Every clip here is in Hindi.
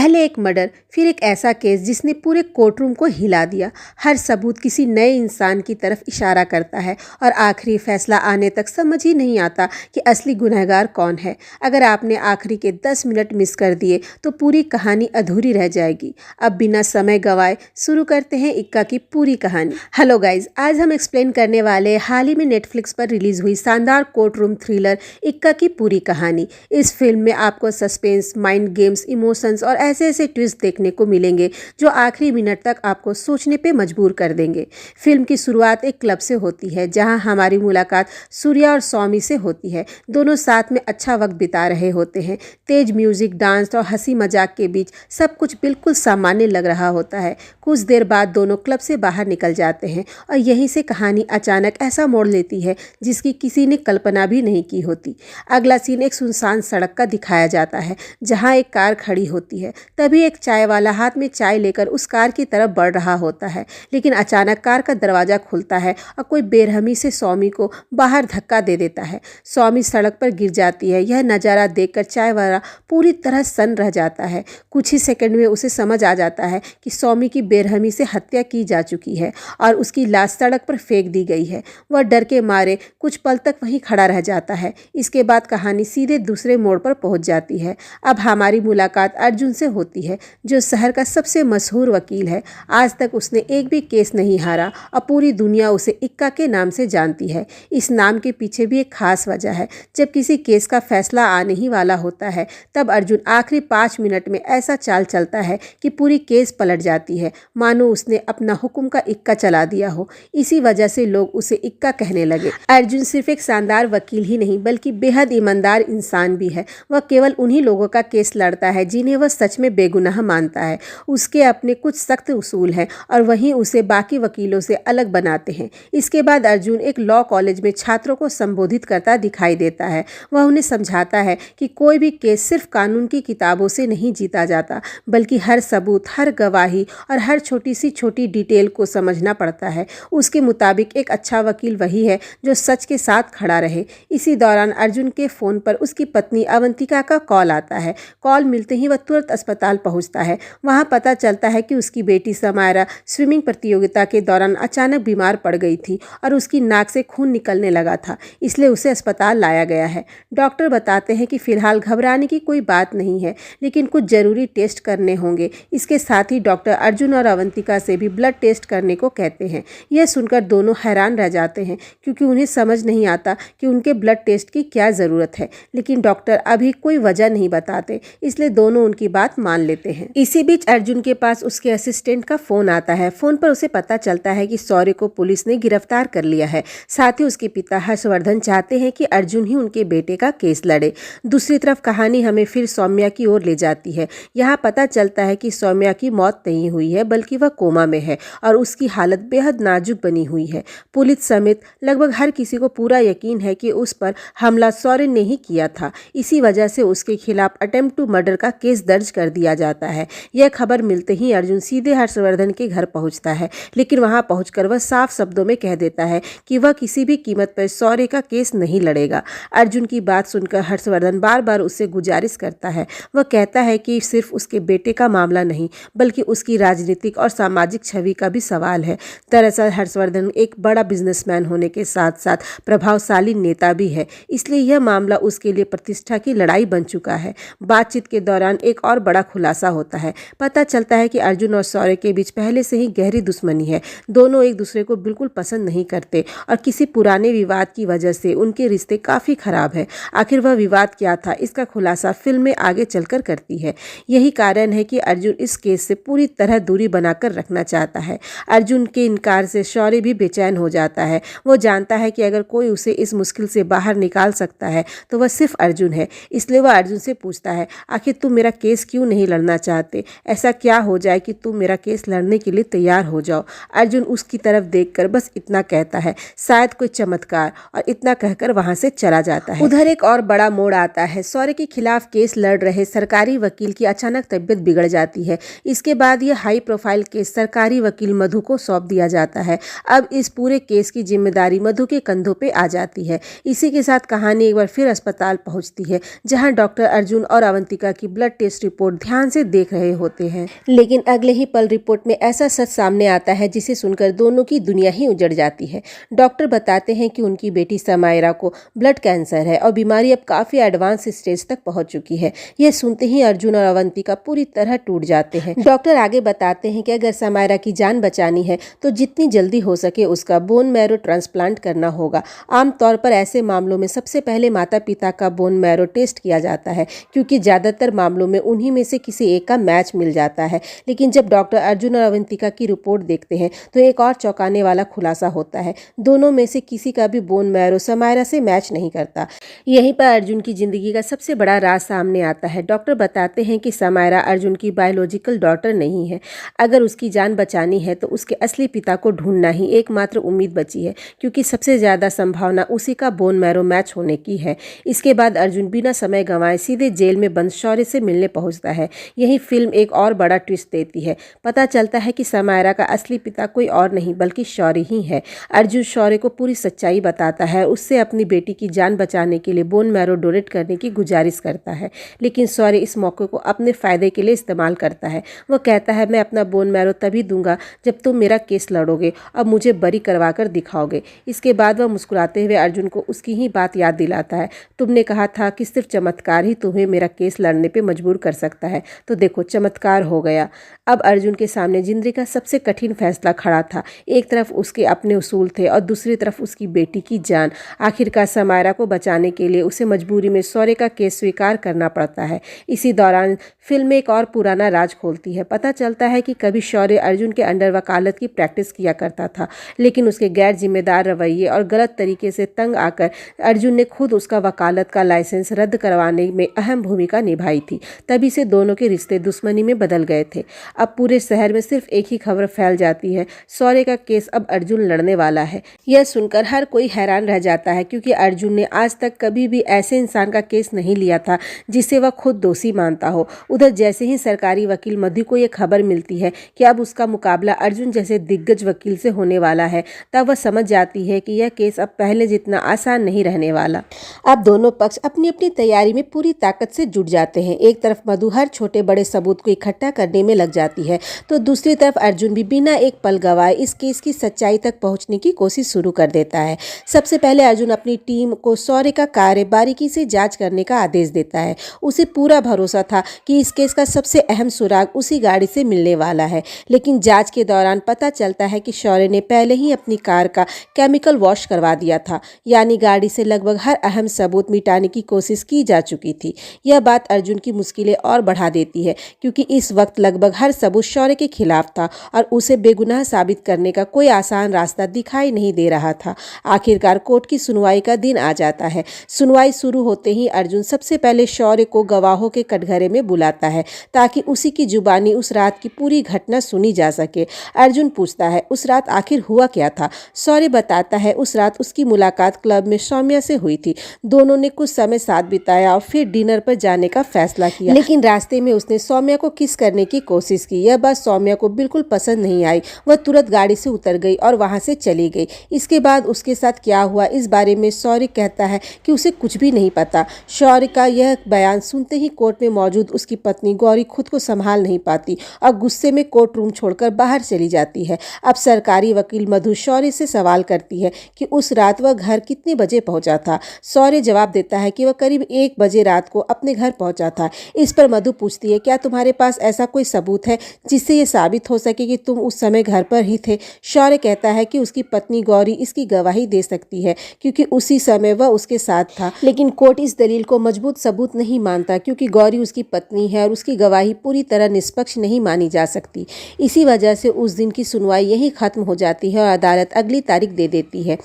पहले एक मर्डर, फिर एक ऐसा केस जिसने पूरे कोर्टरूम को हिला दिया। हर सबूत किसी नए इंसान की तरफ इशारा करता है और आखिरी फैसला आने तक समझ ही नहीं आता कि असली गुनहगार कौन है। अगर आपने आखिरी के 10 मिनट मिस कर दिए तो पूरी कहानी अधूरी रह जाएगी। अब बिना समय गंवाए शुरू करते हैं इक्का की पूरी कहानी। हेलो गाइज, आज हम एक्सप्लेन करने वाले हाल ही में नेटफ्लिक्स पर रिलीज हुई शानदार कोर्टरूम थ्रिलर इक्का की पूरी कहानी। इस फिल्म में आपको सस्पेंस, माइंड गेम्स, इमोशंस और ऐसे ऐसे ट्विस्ट देखने को मिलेंगे जो आखिरी मिनट तक आपको सोचने पे मजबूर कर देंगे। फिल्म की शुरुआत एक क्लब से होती है जहां हमारी मुलाकात सूर्या और सौमी से होती है। दोनों साथ में अच्छा वक्त बिता रहे होते हैं। तेज म्यूजिक, डांस और हंसी मजाक के बीच सब कुछ बिल्कुल सामान्य लग रहा होता है। कुछ देर बाद दोनों क्लब से बाहर निकल जाते हैं और यहीं से कहानी अचानक ऐसा मोड़ लेती है जिसकी किसी ने कल्पना भी नहीं की होती। अगला सीन एक सुनसान सड़क का दिखाया जाता है जहां एक कार खड़ी होती है। तभी एक चाय वाला हाथ में चाय लेकर उस कार की तरफ बढ़ रहा होता है, लेकिन अचानक कार का दरवाजा खुलता है और कोई बेरहमी से सौमी को बाहर धक्का दे देता है। सौमी सड़क पर गिर जाती है। यह नज़ारा देखकर चाय वाला पूरी तरह सन्न रह जाता है। कुछ ही सेकंड में उसे समझ आ जाता है कि सौमी की बेरहमी से हत्या की जा चुकी है और उसकी लाश सड़क पर फेंक दी गई है। वह डर के मारे कुछ पल तक वहीं खड़ा रह जाता है। इसके बाद कहानी सीधे दूसरे मोड़ पर पहुंच जाती है। अब हमारी मुलाकात अर्जुन से होती है जो शहर का सबसे मशहूर वकील है। आज तक उसने एक भी केस नहीं हारा और पूरी दुनिया उसे इक्का के नाम से जानती है। इस नाम के पीछे भी एक खास वजह है। जब किसी केस का फैसला आने ही वाला होता है तब अर्जुन आखिरी 5 मिनट में ऐसा चाल चलता है कि पूरी केस पलट जाती है, मानो उसने अपना हुक्म का इक्का चला दिया हो। इसी वजह से लोग उसे इक्का कहने लगे। अर्जुन सिर्फ एक शानदार वकील ही नहीं बल्कि बेहद ईमानदार इंसान भी है। वह केवल उन्हीं लोगों का केस लड़ता है जिन्हें वह सच में बेगुनाह मानता है। उसके अपने कुछ सख्त उसूल हैं और वहीं उसे बाकी वकीलों से अलग बनाते हैं। इसके बाद अर्जुन एक लॉ कॉलेज में छात्रों को संबोधित करता दिखाई देता है। वह उन्हें समझाता है कि कोई भी केस सिर्फ कानून की किताबों से नहीं जीता जाता, बल्कि हर सबूत, हर गवाही और हर छोटी सी छोटी डिटेल को समझना पड़ता है। उसके मुताबिक एक अच्छा वकील वही है जो सच के साथ खड़ा रहे। इसी दौरान अर्जुन के फ़ोन पर उसकी पत्नी अवंतिका का कॉल आता है। कॉल मिलते ही वह तुरंत अस्पताल पहुंचता है। वहां पता चलता है कि उसकी बेटी समायरा स्विमिंग प्रतियोगिता के दौरान अचानक बीमार पड़ गई थी और उसकी नाक से खून निकलने लगा था, इसलिए उसे अस्पताल लाया गया है। डॉक्टर बताते हैं कि फिलहाल घबराने की कोई बात नहीं है, लेकिन कुछ जरूरी टेस्ट करने होंगे। इसके साथ ही डॉक्टर अर्जुन और अवंतिका से भी ब्लड टेस्ट करने को कहते हैं। यह सुनकर दोनों हैरान रह जाते हैं क्योंकि उन्हें समझ नहीं आता कि उनके ब्लड टेस्ट की क्या ज़रूरत है, लेकिन डॉक्टर अभी कोई वजह नहीं बताते, इसलिए दोनों उनकी बात मान लेते हैं। इसी बीच अर्जुन के पास उसके असिस्टेंट का फोन आता है। फोन पर उसे पता चलता है कि शौर्य को पुलिस ने गिरफ्तार कर लिया है। साथ ही उसके पिता हर्षवर्धन चाहते हैं कि अर्जुन ही उनके बेटे का केस लड़े। दूसरी तरफ कहानी हमें फिर सौम्या की ओर ले जाती है। यहाँ पता चलता है कि सौम्या की मौत नहीं हुई है बल्कि वह कोमा में है और उसकी हालत बेहद नाजुक बनी हुई है। पुलिस समेत लगभग हर किसी को पूरा यकीन है कि उस पर हमला शौर्य ने ही किया था। इसी वजह से उसके खिलाफ अटेम्प्ट टू मर्डर का केस दर्ज कर दिया जाता है। यह खबर मिलते ही अर्जुन सीधे हर्षवर्धन के घर पहुंचता है, लेकिन वहां पहुंचकर वह साफ शब्दों में कह देता है कि वह किसी भी कीमत पर शौर्य का केस नहीं लड़ेगा। अर्जुन की बात सुनकर हर्षवर्धन बार बार उससे गुजारिश करता है। वह कहता है कि सिर्फ उसके बेटे का मामला नहीं बल्कि उसकी राजनीतिक और सामाजिक छवि का भी सवाल है। दरअसल हर्षवर्धन एक बड़ा बिजनेसमैन होने के साथ साथ प्रभावशाली नेता भी है, इसलिए यह मामला उसके लिए प्रतिष्ठा की लड़ाई बन चुका है। बातचीत के दौरान एक और बड़ा खुलासा होता है। पता चलता है कि अर्जुन और शौर्य के बीच पहले से ही गहरी दुश्मनी है। दोनों एक दूसरे को बिल्कुल पसंद नहीं करते और किसी पुराने विवाद की वजह से उनके रिश्ते काफ़ी खराब है। आखिर वह विवाद क्या था, इसका खुलासा फिल्म में आगे चलकर करती है। यही कारण है कि अर्जुन इस केस से पूरी तरह दूरी बनाकर रखना चाहता है। अर्जुन के इनकार से शौर्य भी बेचैन हो जाता है। वो जानता है कि अगर कोई उसे इस मुश्किल से बाहर निकाल सकता है तो वह सिर्फ अर्जुन है। इसलिए वह अर्जुन से पूछता है, आखिर तुम मेरा केस क्यों नहीं लड़ना चाहते? ऐसा क्या हो जाए कि तुम मेरा केस लड़ने के लिए तैयार हो जाओ? अर्जुन उसकी तरफ देखकर बस इतना कहता है, शायद कोई चमत्कार, और इतना कहकर वहां से चला जाता है। उधर एक और बड़ा मोड़ आता है। शौर्य के खिलाफ केस लड़ रहे सरकारी वकील की अचानक तबीयत बिगड़ जाती है। इसके बाद यह हाई प्रोफाइल केस सरकारी वकील मधु को सौंप दिया जाता है। अब इस पूरे केस की जिम्मेदारी मधु के कंधों पे आ जाती है। इसी के साथ कहानी एक बार फिर अस्पताल पहुंचती है जहां डॉक्टर अर्जुन और अवंतिका की ब्लड टेस्ट रिपोर्ट रिपोर्ट ध्यान से देख रहे होते हैं, लेकिन अगले ही पल रिपोर्ट में ऐसा सच सामने आता है जिसे सुनकर दोनों की दुनिया ही उजड़ जाती है। डॉक्टर बताते हैं कि उनकी बेटी समायरा को ब्लड कैंसर है और बीमारी अब काफ़ी एडवांस स्टेज तक पहुंच चुकी है। यह सुनते ही अर्जुन और अवंतिका पूरी तरह टूट जाते हैं। डॉक्टर आगे बताते हैं कि अगर समायरा की जान बचानी है तो जितनी जल्दी हो सके उसका बोन मैरो ट्रांसप्लांट करना होगा। आमतौर पर ऐसे मामलों में सबसे पहले माता पिता का बोन मैरो टेस्ट किया जाता है, क्योंकि ज़्यादातर मामलों में उन्हीं में से किसी एक का मैच मिल जाता है। लेकिन जब डॉक्टर अर्जुन और अवंतिका की रिपोर्ट देखते हैं तो एक और चौंकाने वाला खुलासा होता है। दोनों में से किसी का भी बोन मैरो समायरा से मैच नहीं करता। यहीं पर अर्जुन की जिंदगी का सबसे बड़ा राज सामने आता है। डॉक्टर बताते हैं कि समायरा अर्जुन की बायोलॉजिकल डॉटर नहीं है। अगर उसकी जान बचानी है तो उसके असली पिता को ढूंढना ही एकमात्र उम्मीद बची है, क्योंकि सबसे ज़्यादा संभावना उसी का बोन मैरो मैच होने की है। इसके बाद अर्जुन बिना समय गंवाए सीधे जेल में बंद शौर्य से मिलने पहुंचता है। यही फिल्म एक और बड़ा ट्विस्ट देती है। पता चलता है कि समायरा का असली पिता कोई और नहीं बल्कि शौर्य ही है। अर्जुन शौर्य को पूरी सच्चाई बताता है, उससे अपनी बेटी की जान बचाने के लिए बोन मैरो डोनेट करने की गुजारिश करता है, लेकिन शौर्य इस मौके को अपने फायदे के लिए इस्तेमाल करता है। वो कहता है, मैं अपना बोन मैरो तभी दूंगा जब तुम मेरा केस लड़ोगे और मुझे बरी करवा कर दिखाओगे। इसके बाद वह मुस्कुराते हुए अर्जुन को उसकी ही बात याद दिलाता है, तुमने कहा था कि सिर्फ चमत्कार ही तुम्हें मेरा केस लड़ने पे मजबूर कर सकता है, तो देखो चमत्कार हो गया। अब अर्जुन के सामने जिंदगी का सबसे कठिन फैसला खड़ा था। एक तरफ उसके अपने उसूल थे और दूसरी तरफ उसकी बेटी की जान। आखिरकार समायरा को बचाने के लिए उसे मजबूरी में शौर्य का केस स्वीकार करना पड़ता है। इसी दौरान फिल्म में एक और पुराना राज खोलती है। पता चलता है कि कभी शौर्य अर्जुन के अंडर वकालत की प्रैक्टिस किया करता था, लेकिन उसके गैर जिम्मेदार रवैये और गलत तरीके से तंग आकर अर्जुन ने खुद उसका वकालत का लाइसेंस रद्द करवाने में अहम भूमिका निभाई थी। तभी से दोनों के रिश्ते दुश्मनी में बदल गए थे। अब पूरे शहर में सिर्फ एक ही खबर फैल जाती है, शौर्य का केस अब अर्जुन लड़ने वाला है। यह सुनकर हर कोई हैरान रह जाता है, क्योंकि अर्जुन ने आज तक कभी भी ऐसे इंसान का केस नहीं लिया था जिसे वह खुद दोषी मानता हो। उधर जैसे ही सरकारी वकील मधु को यह खबर मिलती है कि अब उसका मुकाबला अर्जुन जैसे दिग्गज वकील से होने वाला है, तब वह समझ जाती है कि यह केस अब पहले जितना आसान नहीं रहने वाला। अब दोनों पक्ष अपनी अपनी तैयारी में पूरी ताकत से जुट जाते हैं। एक तरफ मधु हर छोटे बड़े सबूत को इकट्ठा करने में लग जाती है, तो दूसरी तरफ अर्जुन भी बिना एक पल गवाए इस केस की सच्चाई तक पहुंचने की कोशिश शुरू कर देता है। सबसे पहले अर्जुन अपनी टीम को शौर्य का कार्य बारीकी से जांच करने का आदेश देता है। उसे पूरा भरोसा था कि इस केस का सबसे अहम सुराग उसी गाड़ी से मिलने वाला है, लेकिन जांच के दौरान पता चलता है कि शौर्य ने पहले ही अपनी कार का केमिकल वॉश करवा दिया था, यानी गाड़ी से लगभग हर अहम सबूत मिटाने की कोशिश की जा चुकी थी। यह बात अर्जुन की मुश्किलें और बढ़ा देती है, क्योंकि इस वक्त लगभग हर सबूत शौर्य के खिलाफ था और उसे बेगुनाह साबित करने का कोई आसान रास्ता दिखाई नहीं दे रहा था। आखिरकार कोर्ट की सुनवाई का दिन आ जाता है। सुनवाई शुरू होते ही अर्जुन सबसे पहले शौर्य को गवाहों के कटघरे में बुलाता है, ताकि उसी की जुबानी उस रात की पूरी घटना सुनी जा सके। अर्जुन पूछता है, उस रात आखिर हुआ क्या था? शौर्य बताता है, उस रात उसकी मुलाकात क्लब में सौम्या से हुई थी। दोनों ने कुछ समय साथ बिताया और फिर डिनर पर जाने का फैसला किया, लेकिन रास्ते में उसने सौम्या को किस करने की कोशिश की। यह बात सौम्या को बिल्कुल पसंद नहीं आई। वह तुरंत गाड़ी से उतर गई और वहां से चली गई। इसके बाद उसके साथ क्या हुआ इस बारे में शौर्य कहता है कि उसे कुछ भी नहीं पता। शौर्य का यह बयान सुनते ही कोर्ट में मौजूद उसकी पत्नी गौरी खुद को संभाल नहीं पाती और गुस्से में कोर्ट रूम छोड़कर बाहर चली जाती है। अब सरकारी वकील मधु शौर्य से सवाल करती है कि उस रात वह घर कितने बजे पहुंचा था। शौर्य जवाब देता है कि वह करीब 1 बजे रात को अपने घर पहुंचा था। इस पर मधु पूछती है, क्या तुम्हारे पास ऐसा कोई सबूत है जिससे ये साबित हो सके कि तुम उस समय घर पर ही थे? शौर्य कहता है कि उसकी पत्नी गौरी इसकी गवाही दे सकती है, क्योंकि उसी समय वह उसके साथ था। लेकिन कोर्ट इस दलील को मजबूत सबूत नहीं मानता, क्योंकि गौरी उसकी पत्नी है और उसकी गवाही पूरी तरह निष्पक्ष नहीं मानी जा सकती। इसी वजह से उस दिन की सुनवाई यहीं खत्म हो जाती है और अदालत अगली तारीख दे देती है।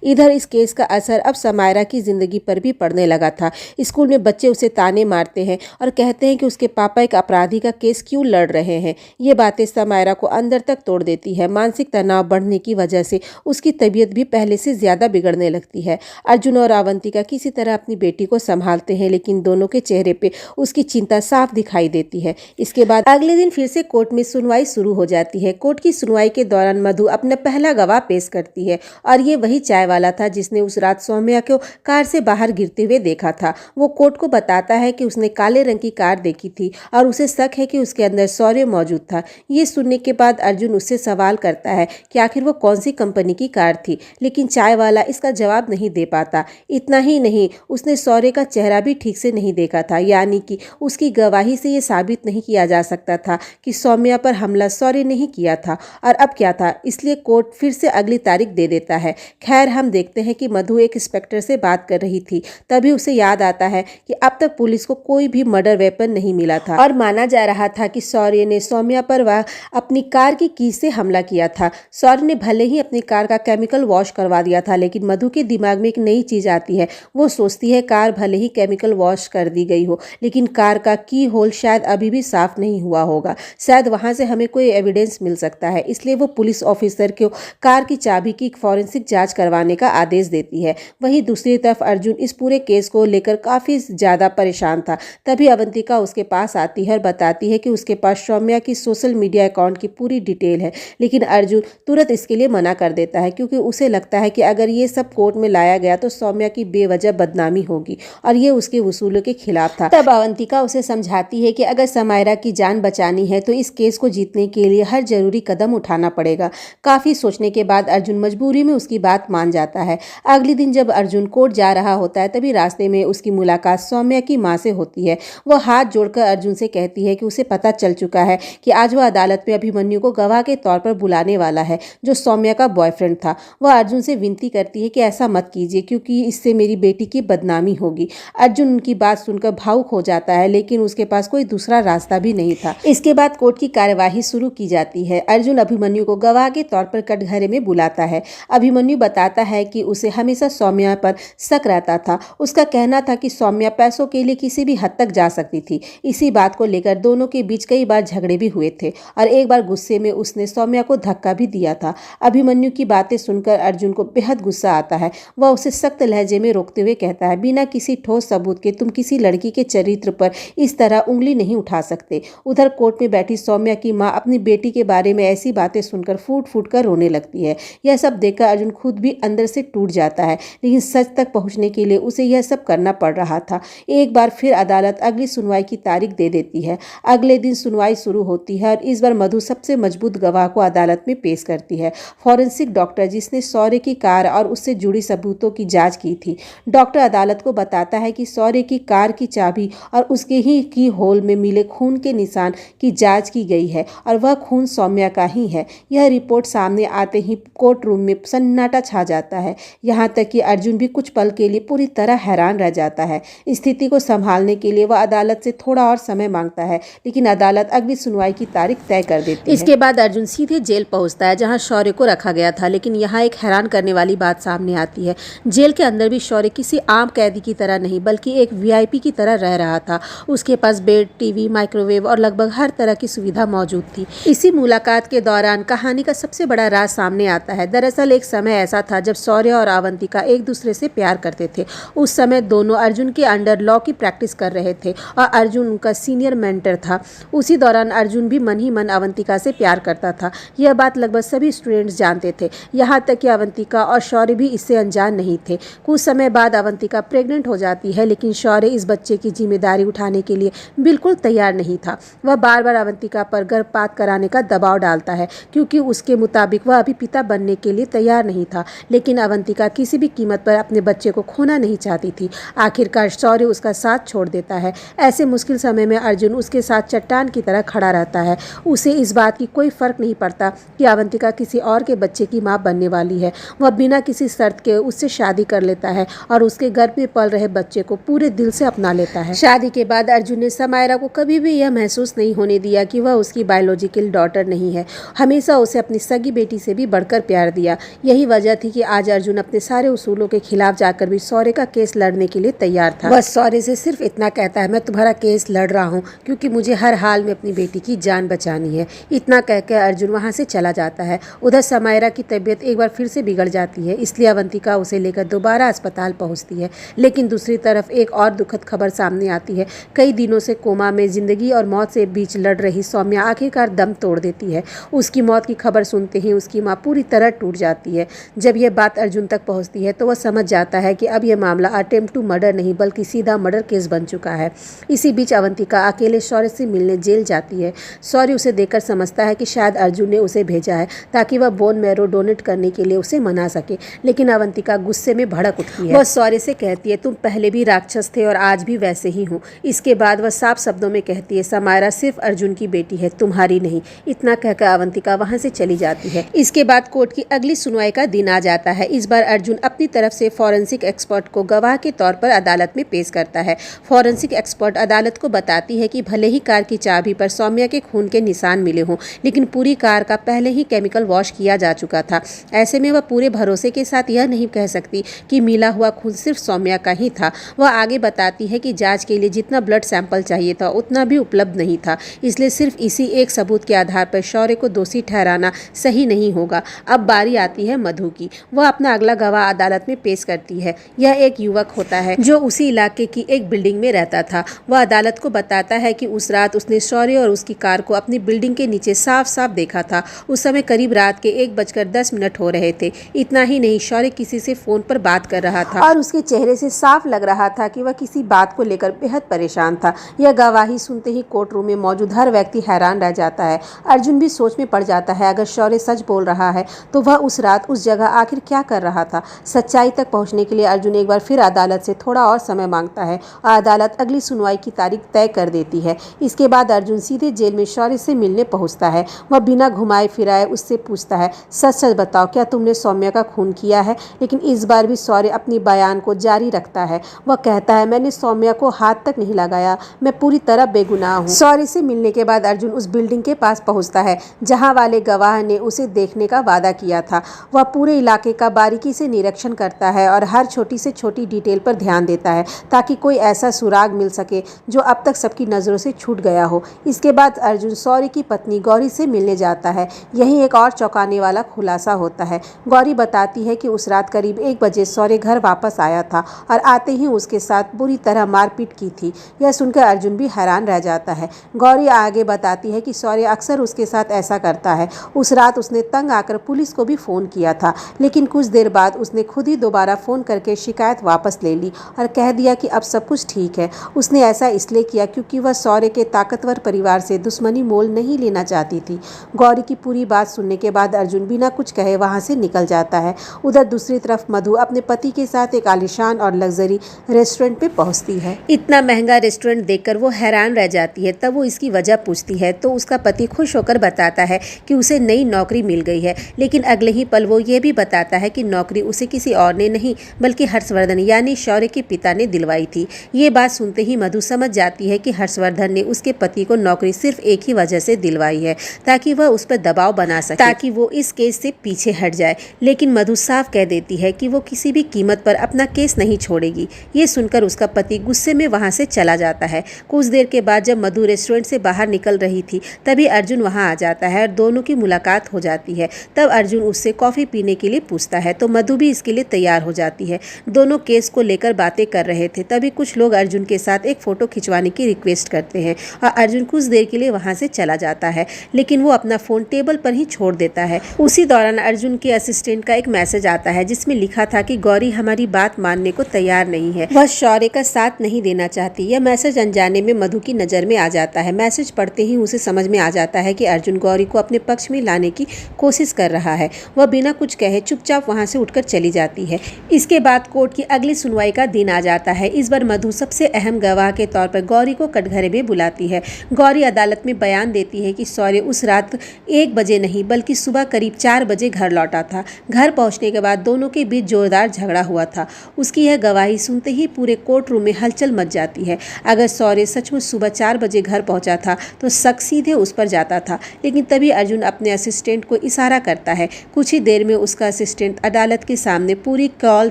इधर इस केस का असर अब समायरा की जिंदगी पर भी पड़ने लगा था। स्कूल में बच्चे उसे ताने मारते हैं और कहते हैं कि उसके पापा एक अपराधी का केस क्यों लड़ रहे हैं। ये बातें समायरा को अंदर तक तोड़ देती है। मानसिक तनाव बढ़ने की वजह से उसकी तबीयत भी पहले से ज्यादा बिगड़ने लगती है। अर्जुन और अवंतिका किसी तरह अपनी बेटी को संभालते हैं, लेकिन दोनों के चेहरे पे उसकी चिंता साफ दिखाई देती है। इसके बाद अगले दिन फिर से कोर्ट में सुनवाई शुरू हो जाती है। कोर्ट की सुनवाई के दौरान मधु अपना पहला गवाह पेश करती है और ये वही चाय वाला था जिसने उस रात सौम्या को कार से बाहर गिरते हुए देखा था। वो कोर्ट को बताता है कि उसने काले रंग की कार देखी की थी और उसे शक है कि उसके अंदर शौर्य मौजूद था। ये सुनने के बाद अर्जुन उससे सवाल करता है कि आखिर वो कौन सी कंपनी की कार थी, लेकिन चाय वाला इसका जवाब नहीं दे पाता। इतना ही नहीं, उसने शौर्य का चेहरा भी ठीक से नहीं देखा था, यानी कि उसकी गवाही से ये साबित नहीं किया जा सकता था कि सौम्या पर हमला शौर्य ने ही किया था। और अब क्या था, इसलिए कोर्ट फिर से अगली तारीख दे देता है। खैर, हम देखते हैं कि मधु एक इंस्पेक्टर से बात कर रही थी। तभी उसे याद आता है कि अब तक पुलिस को कोई भी मर्डर वेपन नहीं मिला था और माना जा रहा था कि शौर्य ने सौम्या पर वह अपनी कार की कीज से हमला किया था। शौर्य ने भले ही अपनी कार का केमिकल वॉश करवा दिया था, लेकिन मधु के दिमाग में एक नई चीज आती है। वो सोचती है कार भले ही केमिकल वॉश कर दी गई हो, लेकिन कार का की होल शायद अभी भी साफ नहीं हुआ होगा। शायद वहां से हमें कोई एविडेंस मिल सकता है। इसलिए वो पुलिस ऑफिसर को कार की चाबी की फॉरेंसिक जांच करवाने का आदेश देती है। वहीं दूसरी तरफ अर्जुन इस पूरे केस को लेकर काफी ज्यादा परेशान था। तभी अवंतिका उसके पास आती है और बताती है कि उसके पास सौम्या की सोशल मीडिया अकाउंट की पूरी डिटेल है, लेकिन अर्जुन तुरंत इसके लिए मना कर देता है, क्योंकि उसे लगता है कि अगर ये सब कोर्ट में लाया गया तो सौम्या की बेवजह बदनामी होगी और ये उसके वसूलों के खिलाफ था। तब अवंतिका उसे समझाती है कि अगर समायरा की जान बचानी है तो इस केस को जीतने के लिए हर जरूरी कदम उठाना पड़ेगा। काफी सोचने के बाद अर्जुन मजबूरी में उसकी बात मान जाता है। अगले दिन जब अर्जुन कोर्ट जा रहा होता है, तभी रास्ते में उसकी मुलाकात सौम्या की मां से होती है। वह हाथ जोड़कर अर्जुन से कहती है कि उसे पता चल चुका है कि आज वह अदालत में अभिमन्यु को गवाह के तौर पर बुलाने वाला है, जो सौम्या का बॉयफ्रेंड था। वह अर्जुन से विनती करती है कि ऐसा मत कीजिए, क्योंकि इससे मेरी बेटी की बदनामी होगी। अर्जुन उनकी बात सुनकर भावुक हो जाता है, लेकिन उसके पास कोई दूसरा रास्ता भी नहीं था। इसके बाद कोर्ट की कार्यवाही शुरू की जाती है। अर्जुन अभिमन्यु को गवाह के तौर पर कटघरे में बुलाता है। अभिमन्यु बताता है कि उसे हमेशा सौम्या पर शक रहता था। उसका कहना था कि सौम्या पैसों के लिए किसी भी हद तक जा सकती थी। इसी बात को लेकर दोनों के बीच कई बार झगड़े भी हुए थे और एक बार गुस्से में उसने सौम्या को धक्का भी दिया था। अभिमन्यु की बातें सुनकर अर्जुन को बेहद गुस्सा आता है। वह उसे सख्त लहजे में रोकते हुए कहता है, बिना किसी ठोस सबूत के तुम किसी लड़की के चरित्र पर इस तरह उंगली नहीं उठा सकते। उधर कोर्ट में बैठी सौम्या की मां अपनी बेटी के बारे में ऐसी बातें सुनकर फूट फूट कर रोने लगती है। यह सब देखकर अर्जुन खुद भी अंदर से टूट जाता है, लेकिन सच तक पहुंचने के लिए उसे यह सब करना पड़ रहा था। एक बार फिर अदालत अगली सुनवाई की तारीख दे देती है। अगले दिन सुनवाई शुरू होती है और इस बार मधु सबसे मजबूत गवाह को अदालत में पेश करती है, फॉरेंसिक डॉक्टर जिसने शौर्य की कार और उससे जुड़ी सबूतों की जांच की थी। डॉक्टर अदालत को बताता है कि शौर्य की कार की चाबी और उसके ही की होल में मिले खून के निशान की जांच की गई है और वह खून सौम्या का ही है। यह रिपोर्ट सामने आते ही कोर्ट रूम में सन्नाटा छा जाता है, यहाँ तक कि अर्जुन भी कुछ पल के लिए पूरी तरह हैरान रह जाता है। स्थिति को संभालने के लिए वह अदालत से थोड़ा और समय मांगता है, लेकिन अदालत अगली सुनवाई की तारीख तय कर देती है। इसके बाद अर्जुन सीधे जेल पहुंचता है, जहां शौर्य को रखा गया था। लेकिन यहाँ एक हैरान करने वाली बात सामने आती है। जेल के अंदर भी शौर्य किसी आम कैदी की तरह नहीं, बल्कि एक वीआईपी की तरह रह रहा था। उसके पास बेड, टीवी, माइक्रोवेव और लगभग हर तरह की सुविधा मौजूद थी। इसी मुलाकात के दौरान कहानी का सबसे बड़ा राज सामने आता है। दरअसल एक समय ऐसा था जब शौर्य और अवंतिका एक दूसरे से प्यार करते थे। उस समय दोनों अर्जुन के अंडर लॉ की प्रैक्टिस कर रहे थे और अर्जुन उनका सीनियर मेंटर था। उसी दौरान अर्जुन भी मन ही मन अवंतिका से प्यार करता था। यह बात लगभग सभी स्टूडेंट्स जानते थे, यहाँ तक कि अवंतिका और शौर्य भी इससे अनजान नहीं थे। कुछ समय बाद अवंतिका प्रेग्नेंट हो जाती है, लेकिन शौर्य इस बच्चे की जिम्मेदारी उठाने के लिए बिल्कुल तैयार नहीं था। वह बार बार अवंतिका पर गर्भपात कराने का दबाव डालता है, क्योंकि उसके मुताबिक वह अभी पिता बनने के लिए तैयार नहीं था। लेकिन अवंतिका किसी भी कीमत पर अपने बच्चे को खोना नहीं चाहती थी। आखिरकार शौर्य उसका साथ छोड़ देता है। ऐसे मुश्किल समय में अर्जुन उसके साथ चट्टान की तरह खड़ा रहता है। उसे इस बात की कोई फर्क नहीं पड़ता कि अवंतिका किसी और के बच्चे की मां बनने वाली है। वह बिना किसी शर्त के उससे शादी कर लेता है और उसके गर्भ में पल रहे बच्चे को पूरे दिल से अपना लेता है। शादी के बाद अर्जुन ने समायरा को कभी भी यह महसूस नहीं होने दिया कि वह उसकी बायोलॉजिकल डॉटर नहीं है। हमेशा उसे अपनी सगी बेटी से भी बढ़कर प्यार दिया। यही वजह थी कि आज अर्जुन अपने सारे उसूलों के खिलाफ जाकर भी शौर्य का केस लड़ने के लिए तैयार था। वह शौर्य से सिर्फ इतना कहता है, मैं तुम्हारा केस लड़ रहा हूँ क्योंकि मुझे हर हाल में अपनी बेटी की जान बचानी है। इतना कहकर अर्जुन वहाँ से चला जाता है। उधर समायरा की तबीयत एक बार फिर से बिगड़ जाती है, इसलिए अवंतिका उसे लेकर दोबारा अस्पताल पहुँचती है। लेकिन दूसरी तरफ एक और दुखद खबर सामने आती है। कई दिनों से कोमा में जिंदगी और मौत से बीच लड़ रही सौम्या आखिरकार दम तोड़ देती है। उसकी मौत की खबर सुनते ही उसकी माँ पूरी तरह टूट जाती है। जब यह बात अर्जुन तक पहुंचती है तो वह समझ जाता है कि अब यह मामला अटेम्प्ट टू मर्डर नहीं बल्कि सीधा मर्डर केस बन चुका है। इसी बीच बीच अवंतिका अकेले शौर्य से मिलने जेल जाती है। शौर्य उसे देखकर समझता है कि शायद अर्जुन ने उसे भेजा है ताकि वह बोन मैरो डोनेट करने के लिए उसे मना सके, लेकिन अवंतिका गुस्से में भड़क उठती है। वह शौर्य से कहती है, तुम पहले भी राक्षस थे और आज भी वैसे ही हो। इसके बाद वह साफ शब्दों में कहती है, समायरा सिर्फ अर्जुन की बेटी है, तुम्हारी नहीं। इतना कहकर अवंतिका वहां से चली जाती है। इसके बाद कोर्ट की अगली सुनवाई का दिन आ जाता है। इस बार अर्जुन अपनी तरफ से फॉरेंसिक एक्सपर्ट को गवाह के तौर पर अदालत में पेश करता है। फॉरेंसिक एक्सपर्ट अदालत को बताती है कि भले ही कार की चाबी पर सौम्या के खून के निशान मिले हों, लेकिन पूरी कार का पहले ही केमिकल वॉश किया जा चुका था। ऐसे में वह पूरे भरोसे के साथ यह नहीं कह सकती कि मिला हुआ खून सिर्फ सौम्या का ही था। वह आगे बताती है कि जांच के लिए जितना ब्लड सैंपल चाहिए था उतना भी उपलब्ध नहीं था, इसलिए सिर्फ इसी एक सबूत के आधार पर शौर्य को दोषी ठहराना सही नहीं होगा। अब बारी आती है मधु की। वह अपना अगला गवाह अदालत में पेश करती है। यह एक युवक होता है जो उसी इलाके की एक बिल्डिंग में रहता था। वह अदालत को बताता है कि उस रात उसने शौर्य और उसकी कार को अपनी बिल्डिंग के नीचे साफ साफ देखा था। उस समय करीब रात के 1:10 हो रहे थे। इतना ही नहीं, शौर्य किसी से फोन पर बात कर रहा था और उसके चेहरे से साफ लग रहा था कि वह किसी बात को लेकर बेहद परेशान था। यह गवाही सुनते ही कोर्ट रूम में मौजूद हर व्यक्ति हैरान रह जाता है। अर्जुन भी सोच में पड़ जाता है, अगर शौर्य सच बोल रहा है तो वह उस रात उस जगह आखिर क्या कर रहा था। सच्चाई तक पहुंचने के लिए अर्जुन एक बार फिर अदालत से थोड़ा और समय मांगता है और अदालत अगली सुनवाई की तारीख तय कर देती है। इसके बाद अर्जुन सीधे जेल में शौर्य से मिलने पहुंचता है। वह बिना घुमाए फिराए उससे पूछता है, सच सच बताओ, क्या तुमने सौम्या का खून किया है? लेकिन इस बार भी शौर्य अपनी बयान को जारी रखता है। वह कहता है, मैंने सौम्या को हाथ तक नहीं लगाया, मैं पूरी तरह बेगुनाह हूँ। शौर्य से मिलने के बाद अर्जुन उस बिल्डिंग के पास पहुंचता है जहां वाले गवाह ने उसे देखने का वादा किया था। वह पूरे इलाके का बारीकी से निरीक्षण करता है और हर छोटी से छोटी डिटेल पर ध्यान देता है ताकि कोई ऐसा सुराग मिल सके जो अब तक सबकी नज़रों से छूट गया हो। इसके बाद अर्जुन शौर्य की पत्नी गौरी से मिलने जाता है। यही एक और चौंकाने वाला खुलासा होता है। गौरी बताती है कि उस रात करीब 1 बजे शौर्य घर वापस आया था और आते ही उसके साथ बुरी तरह मारपीट की थी। यह सुनकर अर्जुन भी हैरान रह जाता है। गौरी आगे बताती है कि शौर्य अक्सर उसके साथ ऐसा करता है। उस रात उसने तंग आकर पुलिस को भी फ़ोन किया था, लेकिन कुछ देर बाद उसने खुद ही दोबारा फ़ोन करके शिकायत वापस ले ली और कह दिया कि अब सब कुछ ठीक है। उसने ऐसा इसलिए किया क्योंकि वह शौर्य के ताकतवर परिवार से दुश्मनी मोल नहीं लेना चाहती थी। गौरी की पूरी बात सुनने के बाद अर्जुन बिना कुछ कहे वहाँ से निकल जाता है। उधर दूसरी तरफ मधु अपने पति के साथ एक आलीशान और लग्जरी रेस्टोरेंट पे पहुँचती है। इतना महंगा रेस्टोरेंट देखकर वो हैरान रह जाती है। तब वो इसकी वजह पूछती है तो उसका पति खुश होकर बताता है कि उसे नई नौकरी मिल गई है, लेकिन अगले ही पल वो ये भी बताता है कि नौकरी उसे किसी और ने नहीं बल्कि हर्षवर्धन यानी शौर्य के पिता ने दिलवाई थी। ये बात सुनते ही मधु समझ जाती है कि हर्षवर्धन ने उसके पति को नौकरी सिर्फ एक ही वजह से दिलवाई है, ताकि वह उस पर दबाव बना सके, ताकि वो इस केस से पीछे हट जाए। लेकिन मधु साफ कह देती है कि वो किसी भी कीमत पर अपना केस नहीं छोड़ेगी। ये सुनकर उसका पति गुस्से में वहाँ से चला जाता है। कुछ देर के बाद जब मधु रेस्टोरेंट से बाहर निकल रही थी तभी अर्जुन वहाँ आ जाता है और दोनों की मुलाकात हो जाती है। तब अर्जुन उससे कॉफ़ी पीने के लिए पूछता है तो मधु भी इसके लिए तैयार हो जाती है। दोनों केस को लेकर बातें कर रहे थे तभी कुछ लोग अर्जुन के साथ एक फ़ोटो खिंचवाने की रिक्वेस्ट करते हैं और अर्जुन कुछ देर के लिए वहाँ से चला जाता है, लेकिन वो अपना फ़ोन टेबल पर ही छोड़ देता है। उसी दौरान अर्जुन के असिस्टेंट का एक मैसेज आता है जिसमें लिखा था कि गौरी हमारी बात मानने को तैयार नहीं है, वह शौर्य का साथ नहीं देना चाहती। यह मैसेज अनजाने में मधु की नज़र में आ जाता है। मैसेज पढ़ते ही उसे समझ में आ जाता है कि अर्जुन गौरी को अपने पक्ष में लाने की कोशिश कर रहा है। वह बिना कुछ कहे चुपचाप वहां से उठकर चली जाती है। इसके बाद कोर्ट की अगली सुनवाई का दिन आ जाता है। इस बार मधु सबसे अहम गवाह के तौर पर गौरी को कटघरे में बुलाती है। गौरी अदालत में बयान देती है कि शौर्य उस रात 1 बजे नहीं बल्कि सुबह करीब 4 बजे घर लौटा था। घर पहुंचने के बाद दोनों के बीच जोरदार झगड़ा हुआ था। उसकी यह गवाही सुनते ही पूरे कोर्ट रूम में हलचल मच जाती है। अगर शौर्य सचमुच सुबह 4 बजे घर पहुंचा था तो शक सीधे उस पर जाता था, लेकिन तभी अर्जुन अपने असिस्टेंट को इशारा करता है। कुछ ही देर में उसका असिस्टेंट अदालत के सामने पूरी कॉल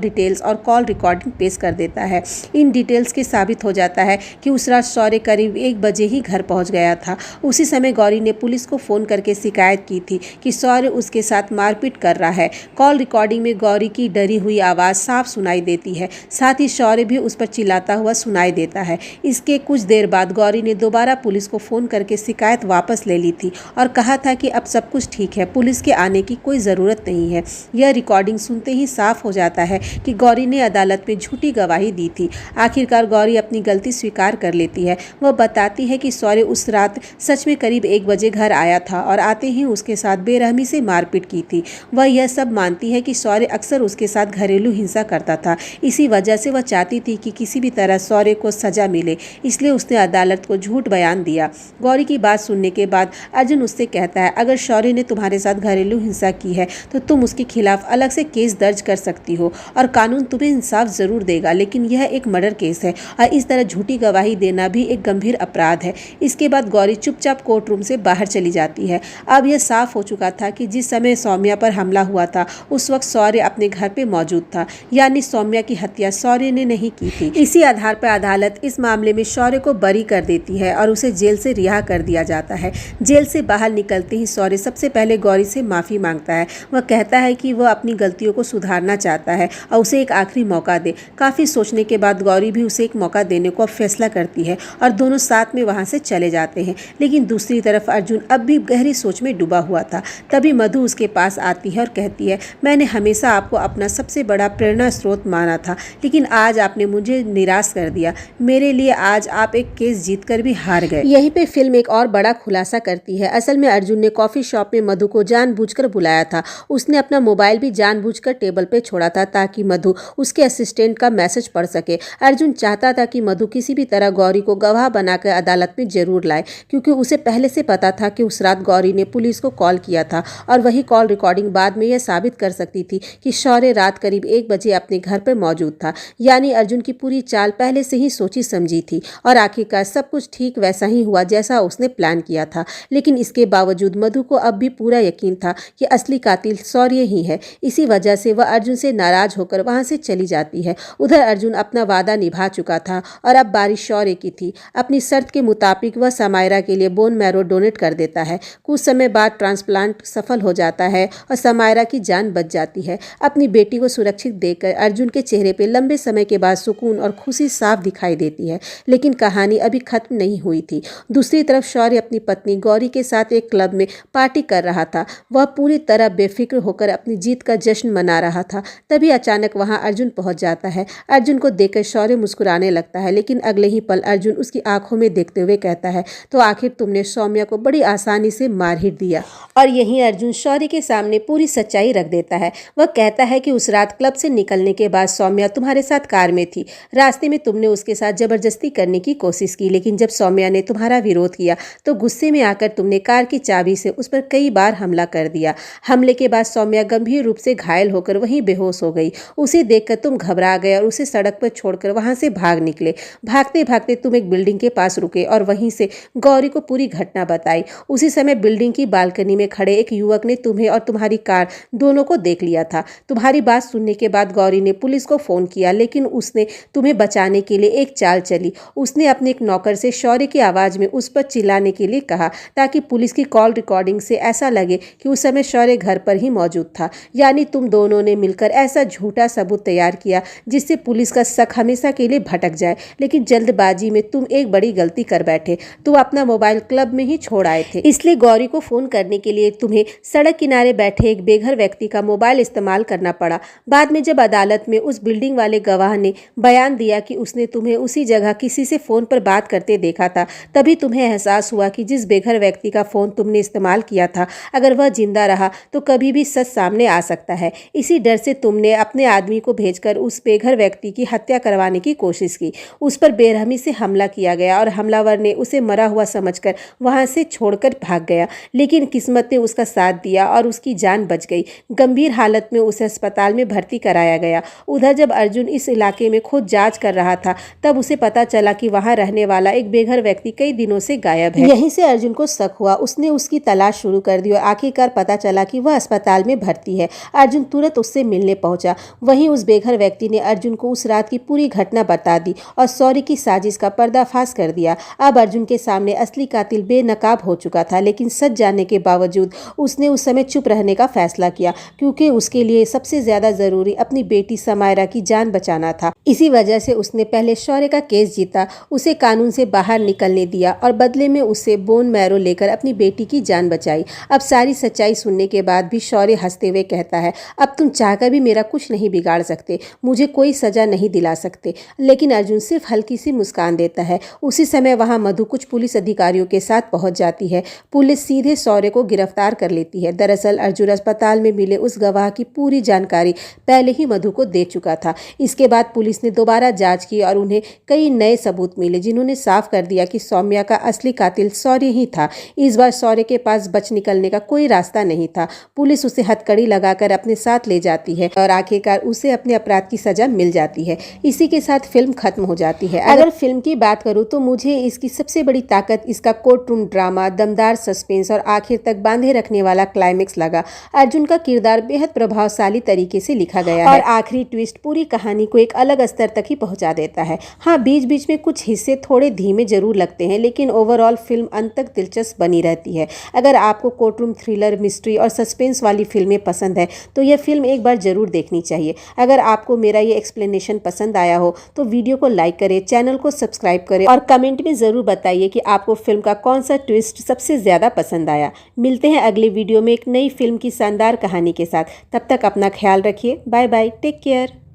डिटेल्स और कॉल रिकॉर्डिंग पेश कर देता है। इन डिटेल्स के साबित हो जाता है कि उस रात शौर्य करीब 1 बजे ही घर पहुंच गया था। उसी समय गौरी ने पुलिस को फ़ोन करके शिकायत की थी कि शौर्य उसके साथ मारपीट कर रहा है। कॉल रिकॉर्डिंग में गौरी की डरी हुई आवाज़ साफ सुनाई देती है, साथ ही शौर्य भी उस पर चिल्लाता हुआ सुनाई देता है। इसके कुछ देर बाद गौरी ने दोबारा पुलिस को फ़ोन करके शिकायत वापस ले ली थी और कहा था कि अब सब कुछ ठीक है, पुलिस के आने की कोई ज़रूरत नहीं है। यह रिकॉर्डिंग सुनते ही साफ हो जाता है कि गौरी ने अदालत में झूठी गवाही दी थी। आखिरकार गौरी अपनी गलती स्वीकार कर लेती है। वह बताती है कि शौर्य उस रात सच में करीब 1 बजे घर आया था और आते ही उसके साथ बेरहमी से मारपीट की थी। वह यह सब मानती है कि शौर्य अक्सर उसके साथ घरेलू हिंसा करता था। इसी वजह से वह चाहती थी कि किसी भी तरह शौर्य को सजा मिले, इसलिए उसने अदालत को झूठ बयान दिया। गौरी की बात सुनने के बाद अर्जुन उससे कहता है, अगर शौर्य ने तुम्हारे साथ घरेलू हिंसा की है तो तुम उसके खिलाफ अलग से केस दर्ज कर सकती हो और कानून तुम्हें इंसाफ जरूर देगा, लेकिन यह एक मर्डर केस है और इस तरह झूठी गवाही देना भी एक गंभीर अपराध है। इसके बाद गौरी चुपचाप कोर्ट रूम से बाहर चली जाती है। अब यह साफ हो चुका था कि जिस समय सौम्या पर हमला हुआ था उस वक्त शौर्य अपने घर पे मौजूद था, यानी सौम्या की हत्या शौर्य ने नहीं की थी। इसी आधार पर अदालत इस मामले में शौर्य को बरी कर देती है और उसे जेल से रिहा कर दिया जाता है। जेल से बाहर निकलते ही शौर्य सबसे पहले गौरी से माफी मांगता है। वह कहता है कि वह अपनी गलतियों को सुधारना चाहता है और उसे एक आखिरी मौका दे। काफी सोचने के बाद गौरी भी उसे एक मौका देने को फैसला करती है और दोनों साथ में वहां से चले जाते हैं। लेकिन दूसरी तरफ अर्जुन अब भी गहरी सोच में डूबा हुआ था। तभी मधु उसके पास आती है और कहती है, मैंने हमेशा आपको अपना सबसे बड़ा प्रेरणा स्रोत माना था, लेकिन आज आपने मुझे निराश कर दिया। मेरे लिए आज आप एक केस जीतकर भी हार गए। यहीं पे फिल्म एक और बड़ा खुलासा करती है। असल में अर्जुन ने कॉफी शॉप में मधु को जानबूझकर बुलाया था। उसने अपना मोबाइल भी जानबूझकर टेबल पे छोड़ा था ताकि मधु उसके असिस्टेंट का मैसेज पढ़ सके। अर्जुन चाहता था कि मधु किसी भी तरह गौरी को गवाह बनाकर अदालत में जरूर लाए, क्योंकि उसे पहले से पता था कि उस रात गौरी ने पुलिस को कॉल किया था और वही कॉल रिकॉर्डिंग बाद में यह साबित कर सकती थी कि शौर्य रात करीब 1 बजे अपने घर पर मौजूद था। यानी अर्जुन की पूरी चाल पहले से ही सोची समझी थी और आखिरकार सब कुछ ठीक वैसा ही हुआ जैसा उसने प्लान किया था। लेकिन इसके बावजूद मधु को अब भी पूरा यकीन था कि असली कातिल शौर्य ही है। इसी वजह से वह अर्जुन से नाराज होकर वहां से चली जाती है। उधर अर्जुन अपना वादा निभा चुका था और अब बारी शौर्य की थी। अपनी शर्त के मुताबिक वह समायरा के लिए बोन मैरो डोनेट कर देता है। कुछ समय बाद ट्रांसप्लांट सफल हो जाता है और समायरा की जान बच जाती है। अपनी बेटी को सुरक्षित देखकर अर्जुन के चेहरे पे लंबे समय के बाद सुकून और खुशी साफ दिखाई देती है। लेकिन कहानी अभी खत्म नहीं हुई थी। दूसरी तरफ शौर्य अपनी पत्नी गौरी के साथ एक क्लब में पार्टी कर रहा था। वह पूरी तरह बेफिक्र होकर अपनी जीत का जश्न मना रहा था। तभी अचानक वहां अर्जुन पहुंच जाता है। अर्जुन को देखकर शौर्य मुस्कुराने लगता है, लेकिन अगले ही पल अर्जुन उसकी आंखों में देखते हुए कहता है, तो आखिर तुमने सौम्या को बड़ी आसानी से मार ही दिया। और यहीं अर्जुन शौर्य के सामने पूरी सच्चाई रख देता है। वह कहता है कि उस रात क्लब से निकलने के बाद सौम्या तुम्हारे साथ कार में थी। रास्ते में तुमने उसके साथ जबरदस्ती करने की कोशिश की, लेकिन जब सौम्या ने तुम्हारा विरोध किया तो गुस्से में आकर तुमने कार की चाबी से उस पर कई बार हमला कर दिया। हमले के बाद सौम्या गंभीर रूप से घायल होकर वहीं बेहोश हो गई। उसे देखकर तुम घबरा गए और उसे सड़क पर छोड़कर वहां से भाग निकले। भागते भागते तुम एक बिल्डिंग के पास रुके और वहीं से गौरी को पूरी घटना बताई। उसी समय बिल्डिंग की बालकनी में खड़े एक युवक ने तुम्हें और तुम्हारी कार दोनों को देख लिया था। तुम्हारी बात सुनने के बाद गौरी ने पुलिस को फोन किया, लेकिन उसने तुम्हें बचाने के लिए एक चाल चली। उसने अपने एक नौकर से शौर्य की आवाज में उस पर चिल्लाने के लिए कहा ताकि पुलिस की कॉल रिकॉर्डिंग से ऐसा लगे कि उस समय शौर्य घर पर ही मौजूद था। यानी तुम दोनों ने मिलकर ऐसा झूठा सबूत तैयार किया जिससे पुलिस का शक हमेशा के लिए भटक जाए। लेकिन जल्दबाजी में तुम एक बड़ी गलती कर बैठे। तुम अपना मोबाइल क्लब में ही छोड़ आए थे, इसलिए गौरी को फोन करने के लिए तुम्हें सड़क किनारे बैठे एक बेघर व्यक्ति का मोबाइल इस्तेमाल करना पड़ा। बाद में जब अदालत में उस बिल्डिंग वाले गवाह ने बयान दिया कि उसने तुम्हें उसी जगह किसी से फोन पर बात करते देखा था, तभी तुम्हें एहसास हुआ कि जिस बेघर व्यक्ति का फोन तुमने इस्तेमाल किया था, अगर वह जिंदा रहा तो कभी भी सच सामने आ सकता है। इसी डर से तुमने अपने आदमी को भेजकर उस बेघर व्यक्ति की हत्या करवाने की कोशिश की। उस पर बेरहमी से हमला किया गया और हमलावर ने उसे मरा हुआ समझकर वहां से छोड़कर भाग गया। लेकिन किस्मत ने उसका साथ दिया और उसकी जान बच गई। गंभीर हालत में उसे अस्पताल में भर्ती कराया गया। उधर जब अर्जुन इस इलाके में खुद जांच कर रहा था, तब उसे पता चला कि वहां रहने वाला एक बेघर व्यक्ति कई दिनों से गायब है। यहीं से अर्जुन को शक हुआ। उसने उसकी तलाश शुरू कर दी और आखिरकार पता चला कि वह अस्पताल में भर्ती है। अर्जुन तुरंत उससे मिलने पहुंचा। वहीं उस बेघर व्यक्ति ने अर्जुन को उस रात की पूरी घटना बता दी और शौर्य की साजिश का पर्दाफाश कर दिया। अब अर्जुन के सामने असली कातिल बेनकाब हो चुका था, लेकिन सच जानने के बावजूद उसने उस समय चुप रहने का फैसला किया, क्योंकि उसके लिए सबसे ज्यादा जरूरी अपनी बेटी समायरा की जान बचाना था। इसी वजह से उसने पहले शौर्य का केस जीता, उसे कानून से बाहर निकलने दिया और बदले में उससे बोन मैरो लेकर अपनी बेटी की जान बचाई। अब सारी सच्चाई सुनने के बाद भी शौर्य हंसते हुए कहता है, अब तुम चाहकर भी मेरा कुछ नहीं बिगाड़ सकते, मुझे कोई सजा नहीं दिला सकते। लेकिन अर्जुन सिर्फ हल्की सी मुस्कान देता है। उसी समय वहाँ मधु कुछ पुलिस अधिकारियों के साथ पहुँच जाती है। पुलिस सीधे शौर्य को गिरफ्तार कर लेती है। दरअसल अर्जुन अस्पताल में मिले उस गवाह की पूरी जानकारी पहले ही मधु को दे चुका था। इसके बाद पुलिस ने दोबारा जांच की और उन्हें कई नए सबूत मिले, जिन्होंने साफ कर दिया कि सौम्या का असली कातिल शौर्य ही था। इस बार शौर्य के पास बच निकलने का कोई रास्ता नहीं था। पुलिस उसे हथकड़ी लगाकर अपने साथ ले जाती है और आखिरकार उसे अपने अपराध की सजा मिल जाती है। इसी के साथ फिल्म खत्म हो जाती है। अगर फिल्म की बात करूँ तो मुझे इसकी सबसे बड़ी ताकत इसका कोर्ट रूम ड्रामा, दमदार सस्पेंस और आखिर तक बांधे रखने वाला क्लाइमेक्स लगा। अर्जुन का किरदार बेहद प्रभावशाली तरीके से लिखा गया है और आखिरी ट्विस्ट पूरी कहानी को एक अलग स्तर तक ही पहुंचा देता है। हाँ, बीच बीच में कुछ हिस्से थोड़े धीमे जरूर लगते हैं, लेकिन ओवरऑल फिल्म अंत तक दिलचस्प बनी रहती है। अगर आपको कोर्टरूम थ्रिलर, मिस्ट्री और सस्पेंस वाली फिल्में पसंद है तो यह फिल्म एक बार जरूर देखनी चाहिए। अगर आपको मेरा ये एक्सप्लेनेशन पसंद आया हो तो वीडियो को लाइक करें, चैनल को सब्सक्राइब करें और कमेंट में ज़रूर बताइए कि आपको फिल्म का कौन सा ट्विस्ट सबसे ज़्यादा पसंद आया। मिलते हैं अगले वीडियो में एक नई फिल्म की शानदार कहानी के साथ। तब तक अपना ख्याल रखिए। Bye bye, take care.